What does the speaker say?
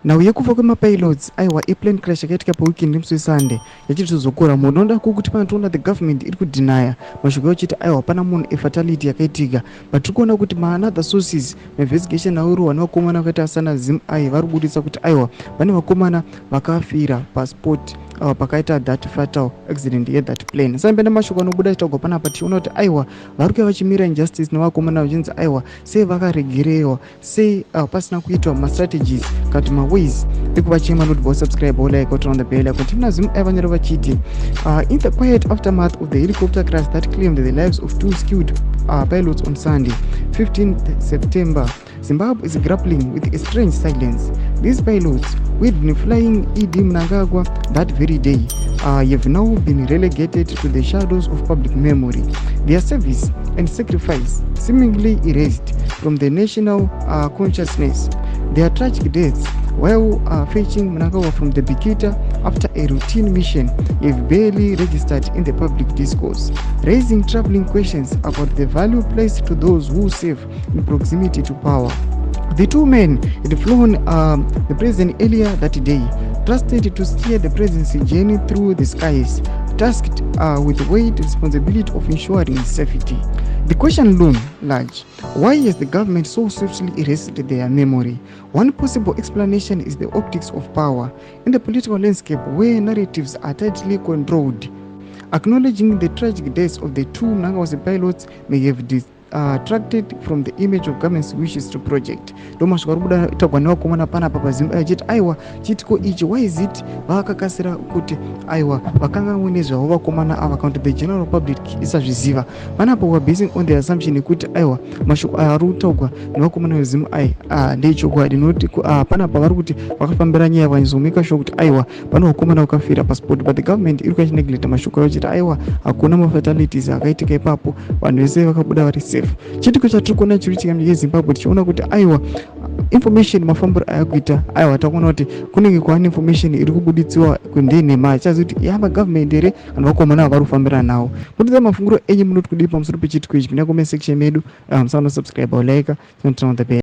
Now yekufa kwemapilots aiwa airplane crash yakaitika paweekend nemusi Sunday yachitozokura munhu unoda kuti panatoona the government iri kudhinaya mashoko yochiti aiwa pana munhu efatality yakaitika, but tiri kuona kuti maanother sources investigation auro vane vakomana vakaita sana Zim vari kubudisa kuti aiwa vane vakomana vakafira pasport pakaita that fatal accident yethat plane. Saka penda mashoko anobuda chitogwa panapa tichiona kuti aiwa vari kuva vachimira injustice nevakomana vachinzi aiwa sei vakaregerewa, sei pasina kuitwa mastrategies kana maways ekuvachema not subscribe or like on the bell icon. Zim vanyara vachiti in the quiet aftermath of the helicopter crash that claimed the lives of two skilled pilots on Sunday 15th September, Zimbabwe is grappling with a strange silence. These pilots, who had been flying ED that very day, have now been relegated to the shadows of public memory. Their service and sacrifice seemingly erased from the national consciousness. Their tragic deaths while fetching Mnangagwa from the Bikita after a routine mission have barely registered in the public discourse, raising troubling questions about the value placed to those who serve in proximity to power. The two men had flown the president earlier that day, trusted to steer the presidency journey through the skies, tasked with the weighty responsibility of ensuring safety. The question looms large. Why has the government so swiftly erased their memory? One possible explanation is the optics of power in the political landscape where narratives are tightly controlled. Acknowledging the tragic deaths of the two Mnangagwa pilots may have detracted from the image of government's wishes to project. Domashwa rubuda itagwa nevakomana panapa paZimbabwe achiti aiwa chitiko ichi, why is it vakakasira kuti aiwa vakanga mune zvavo vakomana ava kuti the general public isazviziva. Panapa we are basing on the assumption kuti aiwa mashoko ari kutaurwa nevakomana veZimbabwe ndechokwadi, noti panapa vari kuti vakafambira nyaya vachizomeka sure kuti aiwa pane vakomana vakafira pasport, but the government iri kuchineglect mashoko yochiti aiwa hakuna mafatalities akaitika ipapo, vanhu vese vakabuda vari safe. Chitiko chatiri kuona chiri chikamira yeZimbabwe tichiona kuti aiwa information mafambiro ayakuita aiwa takuona kuti kunenge kwaane information iri kubuditsiwa kundenhema chazuti yava government here vanhu vakomana vari kufambira nawo. Mutidza mafunguro enyu munoti kudii pamusoro pechitiko ichi? Kuna comment section medu musaona subscribe or like, turn on the bell.